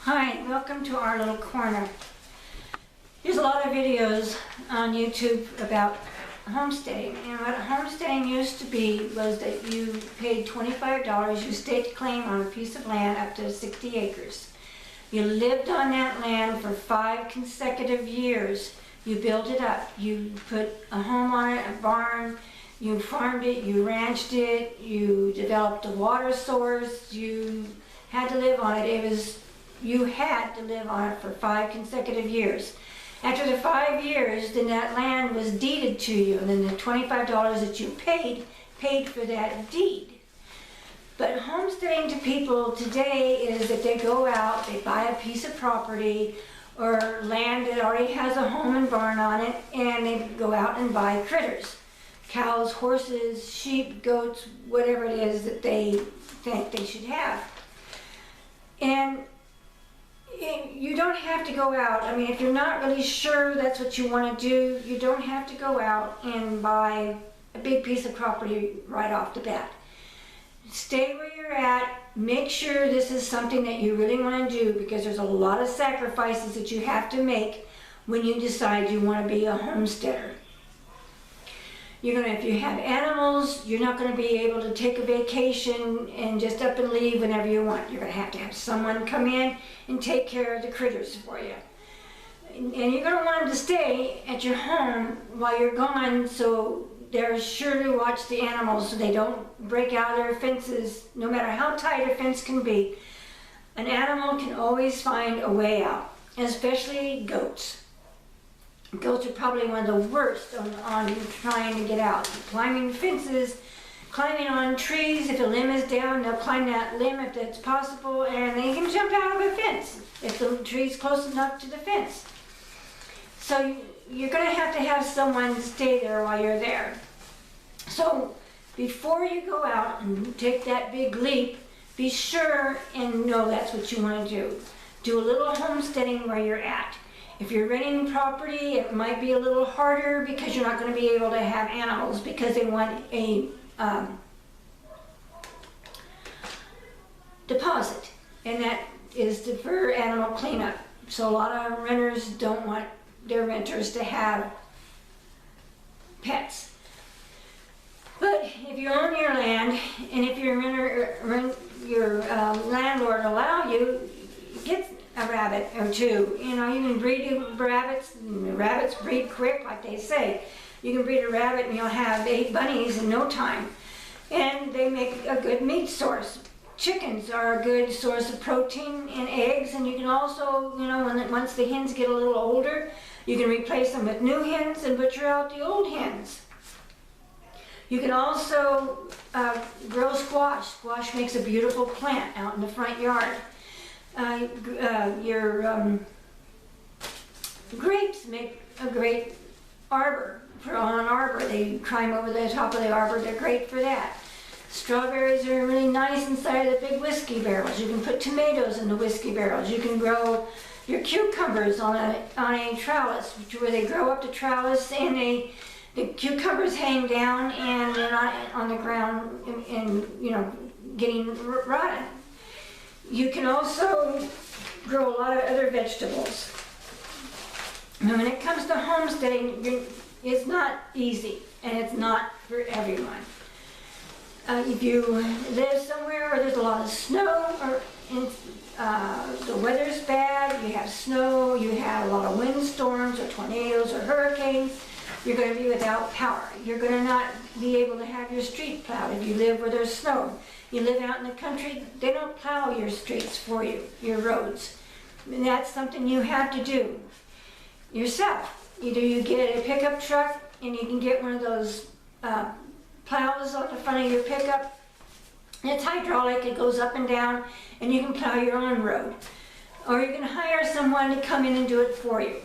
Hi, welcome to our little corner. There's a lot of videos on YouTube about homesteading, and what homesteading used to be was that you paid $25, you staked claim on a piece of land up to 60 acres. You lived on that land for 5 consecutive years. You built it up. You put a home on it, a barn, you farmed it, you ranched it, you developed a water source, you had to live on it. You had to live on it for 5 consecutive years. After the 5 years, then that land was deeded to you, and then the $25 that you paid for that deed. But homesteading to people today is that they go out, they buy a piece of property or land that already has a home and barn on it, and they go out and buy critters. Cows, horses, sheep, goats, whatever it is that they think they should have. And you don't have to go out. I mean, if you're not really sure that's what you want to do, you don't have to go out and buy a big piece of property right off the bat. Stay where you're at. Make sure this is something that you really want to do, because there's a lot of sacrifices that you have to make when you decide you want to be a homesteader. If you have animals, you're not going to be able to take a vacation and just up and leave whenever you want. You're going to have someone come in and take care of the critters for you. And you're going to want them to stay at your home while you're gone, so they're sure to watch the animals so they don't break out their fences, no matter how tight a fence can be. An animal can always find a way out, especially goats. Goats are probably one of the worst on trying to get out. Climbing fences, climbing on trees. If a limb is down, they'll climb that limb if that's possible, and they can jump out of a fence if the tree's close enough to the fence. So you're going to have someone stay there while you're there. So before you go out and take that big leap, be sure and know that's what you want to do. Do a little homesteading where you're at. If you're renting property, it might be a little harder because you're not going to be able to have animals, because they want a deposit, and that is for animal cleanup. So a lot of renters don't want their renters to have pets. But if you own your land, and if your landlord allow you, get a rabbit or two. You can breed rabbits, and rabbits breed quick, like they say. You can breed a rabbit and you'll have 8 bunnies in no time. And they make a good meat source. Chickens are a good source of protein and eggs, and you can also, once the hens get a little older, you can replace them with new hens and butcher out the old hens. You can also grow squash. Squash makes a beautiful plant out in the front yard. Your grapes make a great arbor. On an arbor, they climb over the top of the arbor. They're great for that. Strawberries are really nice inside of the big whiskey barrels. You can put tomatoes in the whiskey barrels. You can grow your cucumbers on a trellis, where they grow up the trellis, and the cucumbers hang down and they're not on the ground and getting rotten. You can also grow a lot of other vegetables. And when it comes to homesteading, it's not easy, and it's not for everyone. If you live somewhere where there's a lot of snow, or the weather's bad, you have snow, you have a lot of windstorms or tornadoes or hurricanes, you're going to be without power. You're going to not be able to have your street plowed if you live where there's snow. You live out in the country, they don't plow your streets for you, your roads. And that's something you have to do yourself. Either you get a pickup truck, and you can get one of those plows on the front of your pickup. It's hydraulic, it goes up and down, and you can plow your own road. Or you can hire someone to come in and do it for you.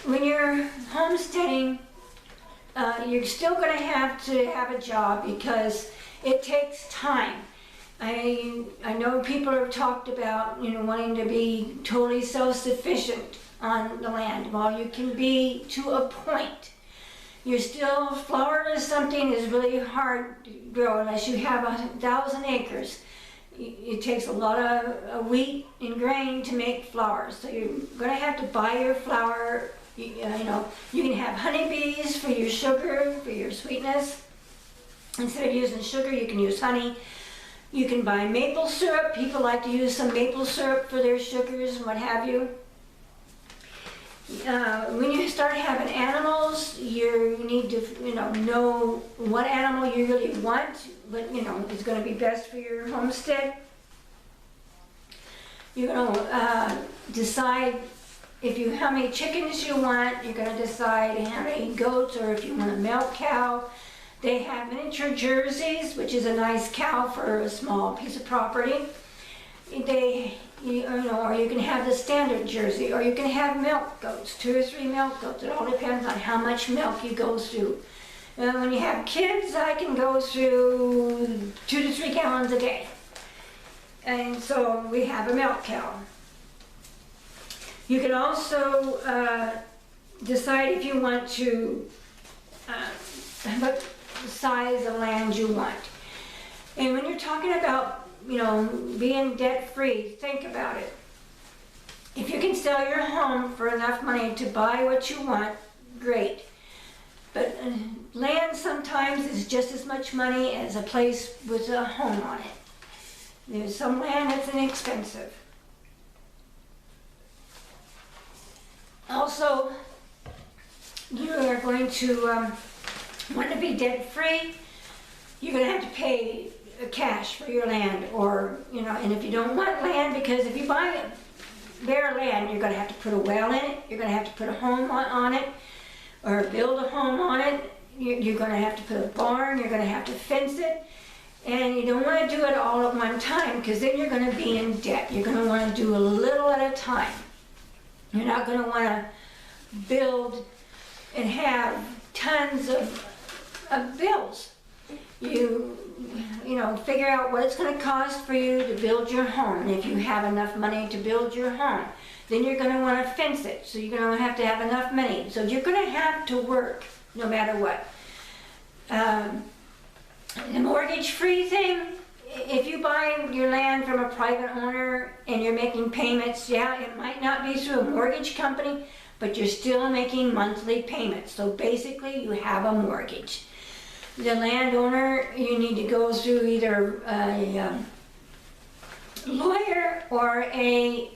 When you're homesteading, you're still going to have a job, because it takes time. I know people have talked about wanting to be totally self-sufficient on the land. While you can be to a point, flower is something that's really hard to grow unless you have 1,000 acres. it takes a lot of wheat and grain to make flour. So you're going to have to buy your flour. You know, you can have honeybees for your sugar, for your sweetness. Instead of using sugar, you can use honey. You can buy maple syrup. People like to use some maple syrup for their sugars and what have you. When you start having animals, you need to know what animal you really want, but is going to be best for your homestead. You're going to decide how many chickens you want. You're going to decide how many goats, or if you want a milk cow. They have miniature jerseys, which is a nice cow for a small piece of property. Or you can have the standard jersey, or you can have milk goats, 2 or 3 milk goats. It all depends on how much milk you go through. When you have kids, I can go through 2 to 3 gallons a day. And so we have a milk cow. You can also decide if you want to what size of land you want. And when you're talking about being debt-free, think about it. If you can sell your home for enough money to buy what you want, great. But land sometimes is just as much money as a place with a home on it. There's some land that's inexpensive. Also, you are going to want to be debt-free. You're going to have to pay cash for your land, or and if you don't want land, because if you buy bare land, you're going to have to put a well in it, you're going to have to put a home on it, or build a home on it, you're going to have to put a barn, you're going to have to fence it, and you don't want to do it all at one time, because then you're going to be in debt. You're going to want to do a little at a time. You're not going to want to build and have tons of bills. You figure out what it's going to cost for you to build your home. And if you have enough money to build your home, then you're going to want to fence it. So you're going to have enough money. So you're going to have to work no matter what. The mortgage-free thing, if you buy your land from a private owner and you're making payments, yeah, it might not be through a mortgage company, but you're still making monthly payments. So basically you have a mortgage. The landowner, you need to go through either a lawyer or a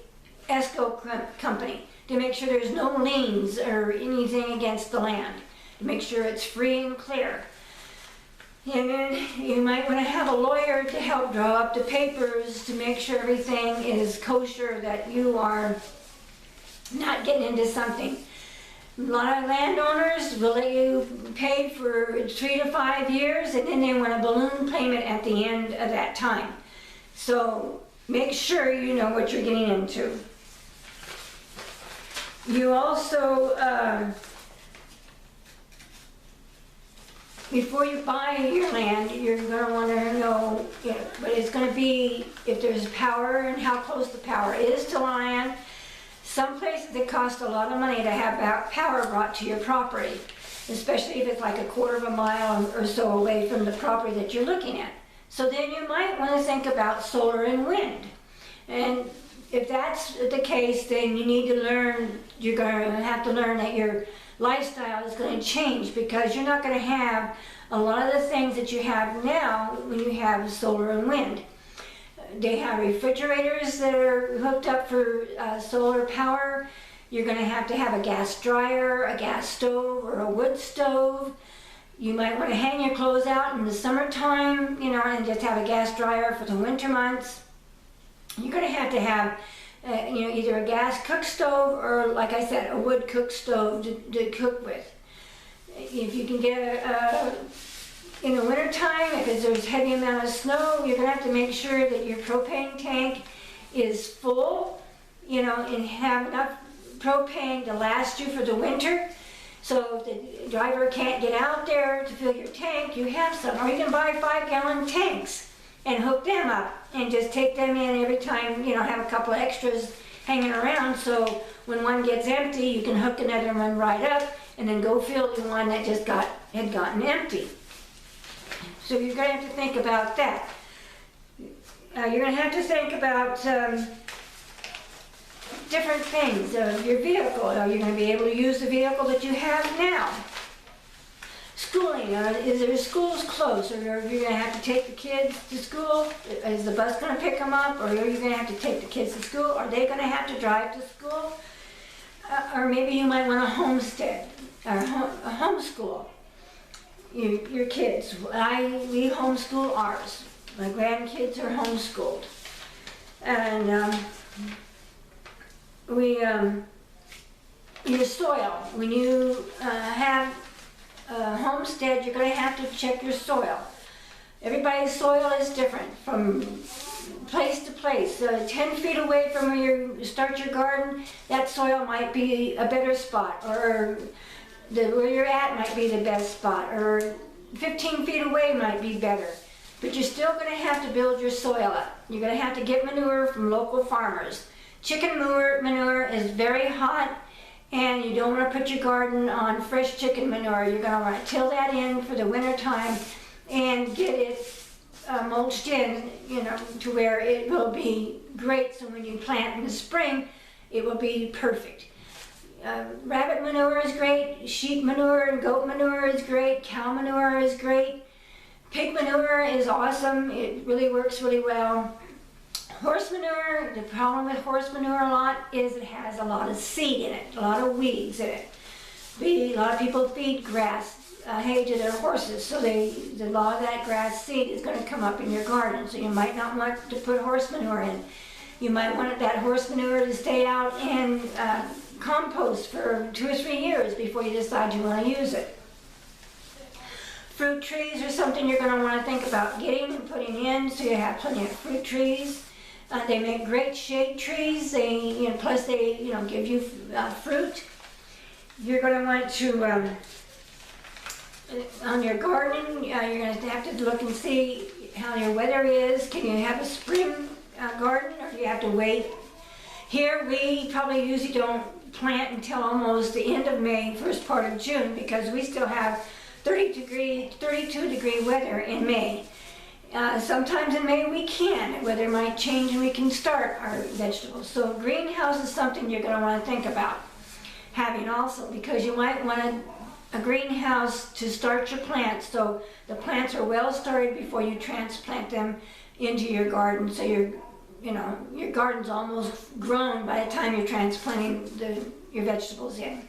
escrow company to make sure there's no liens or anything against the land, to make sure it's free and clear. And then you might want to have a lawyer to help draw up the papers to make sure everything is kosher, that you are not getting into something. A lot of landowners will let you pay for 3 to 5 years, and then they want a balloon payment at the end of that time. So make sure you know what you're getting into. You also, before you buy your land, you're going to want to know what it's going to be, if there's power and how close the power is to land. Some places it costs a lot of money to have power brought to your property, especially if it's like a 1/4 mile or so away from the property that you're looking at. So then you might want to think about solar and wind. And if that's the case, then you need to learn, you're going to have to learn that your lifestyle is going to change, because you're not going to have a lot of the things that you have now when you have solar and wind. They have refrigerators that are hooked up for solar power. You're going to have a gas dryer, a gas stove, or a wood stove. You might want to hang your clothes out in the summertime, and just have a gas dryer for the winter months. You're going to have either a gas cook stove or, like I said, a wood cook stove to cook with. If you can get in the wintertime, if there's heavy amount of snow, you're going to have to make sure that your propane tank is full, and have enough propane to last you for the winter. So if the driver can't get out there to fill your tank, you have some. Or you can buy 5-gallon tanks and hook them up and just take them in every time, have a couple of extras hanging around, so when one gets empty, you can hook another one right up and then go fill the one that just had gotten empty. So you're going to have to think about that. you're going to have to think about different things. Your vehicle, are you going to be able to use the vehicle that you have now? Schooling, is there schools close, or are you going to have to take the kids to school? Is the bus going to pick them up, or are you going to have to take the kids to school? Are they going to have to drive to school? Or maybe you might want a homestead, or a homeschool your kids. We homeschool ours. My grandkids are homeschooled. And your soil, when you have a homestead, you're going to have to check your soil. Everybody's soil is different from place to place. 10 feet away from where you start your garden, that soil might be a better spot, or where you're at might be the best spot, or 15 feet away might be better. But you're still going to have to build your soil up. You're going to have to get manure from local farmers. Chicken manure is very hot, and you don't want to put your garden on fresh chicken manure. You're going to want to till that in for the winter time and get it mulched in, to where it will be great. So when you plant in the spring, it will be perfect. Rabbit manure is great. Sheep manure and goat manure is great. Cow manure is great. Pig manure is awesome. It really works really well. Horse manure, the problem with horse manure a lot is it has a lot of seed in it, a lot of weeds in it. A lot of people feed grass hay to their horses, so a lot of that grass seed is going to come up in your garden, so you might not want to put horse manure in. You might want that horse manure to stay out in compost for 2 or 3 years before you decide you want to use it. Fruit trees are something you're going to want to think about getting and putting in, so you have plenty of fruit trees. They make great shade trees. Plus they give you fruit. You're going to want to on your garden. You're going to have to look and see how your weather is. Can you have a spring garden, or do you have to wait? Here we probably usually don't plant until almost the end of May, first part of June, because we still have 32-degree weather in May. Sometimes in May we can. Weather might change and we can start our vegetables. So a greenhouse is something you're going to want to think about having also, because you might want a greenhouse to start your plants, so the plants are well started before you transplant them into your garden. So your garden's almost grown by the time you're transplanting your vegetables in.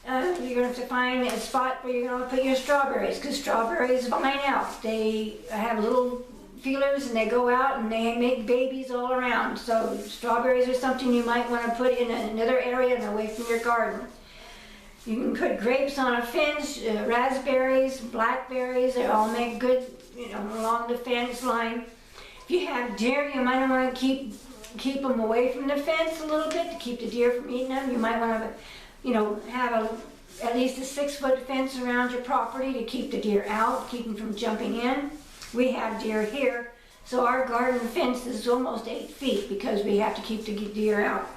You're going to have to find a spot where you're going to put your strawberries, because strawberries vine out. They have little feelers and they go out and they make babies all around. So strawberries are something you might want to put in another area and away from your garden. You can put grapes on a fence, raspberries, blackberries, they all make good, along the fence line. If you have deer, you might want to keep them away from the fence a little bit to keep the deer from eating them. You might want to have at least a 6-foot fence around your property to keep the deer out, keep them from jumping in. We have deer here, so our garden fence is almost 8 feet because we have to keep the deer out.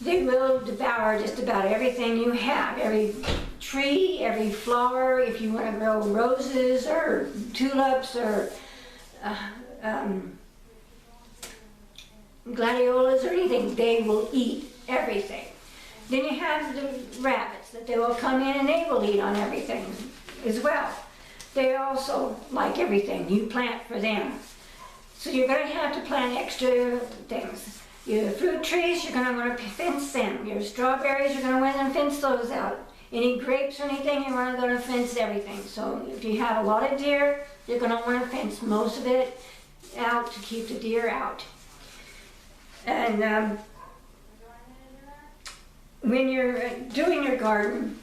They will devour just about everything you have, every tree, every flower. If you want to grow roses or tulips or gladiolas or anything, they will eat everything. Then you have the rabbits that they will come in and they will eat on everything as well. They also like everything you plant for them. So you're going to have to plant extra things. Your fruit trees, you're going to want to fence them. Your strawberries, you're going to want to fence those out. Any grapes or anything, you're going to fence everything. So if you have a lot of deer, you're going to want to fence most of it out to keep the deer out. And when you're doing your garden,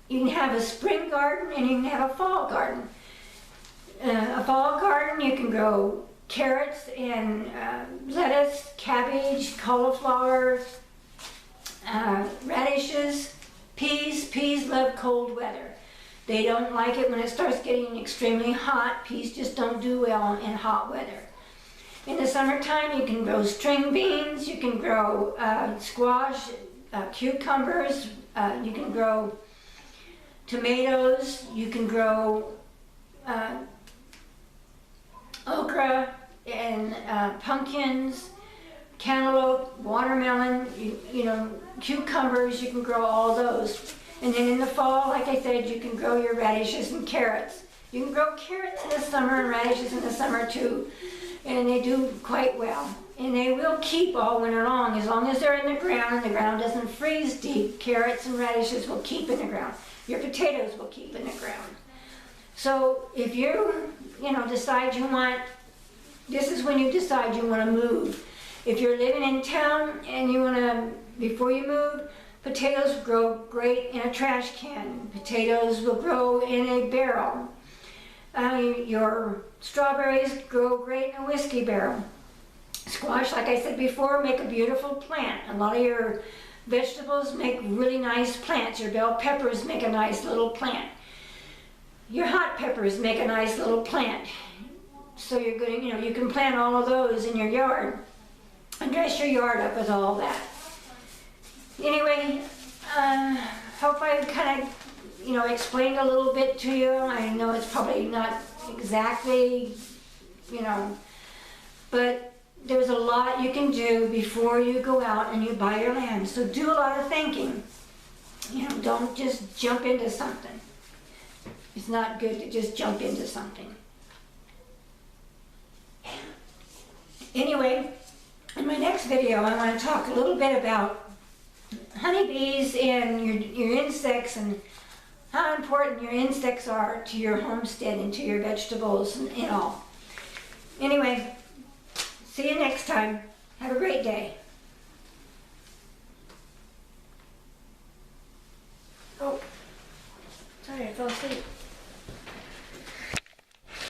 you can have a spring garden and you can have a fall garden. A fall garden, you can grow carrots and lettuce, cabbage, cauliflower, radishes, peas. Peas love cold weather. They don't like it when it starts getting extremely hot. Peas just don't do well in hot weather. In the summertime, you can grow string beans, you can grow squash, cucumbers, you can grow tomatoes, you can grow pumpkins, cantaloupe, watermelon, you know, cucumbers, you can grow all those. And then in the fall, like I said, you can grow your radishes and carrots. You can grow carrots in the summer and radishes in the summer too. And they do quite well. And they will keep all winter long as they're in the ground and the ground doesn't freeze deep. Carrots and radishes will keep in the ground. Your potatoes will keep in the ground. So if you decide you want, this is when you decide you want to move. If you're living in town and you want to, before you move, potatoes grow great in a trash can. Potatoes will grow in a barrel. Your strawberries grow great in a whiskey barrel. Squash, like I said before, make a beautiful plant. A lot of your vegetables make really nice plants. Your bell peppers make a nice little plant. Your hot peppers make a nice little plant. So you're going to, you can plant all of those in your yard and dress your yard up with all that. Anyway, hope I kind of, explained a little bit to you. I know it's probably not exactly, but there's a lot you can do before you go out and you buy your land. So do a lot of thinking. Don't just jump into something. It's not good to just jump into something. Anyway, in my next video, I want to talk a little bit about honeybees and your insects and how important your insects are to your homestead and to your vegetables and all. Anyway, see you next time. Have a great day. Oh, sorry, I fell asleep.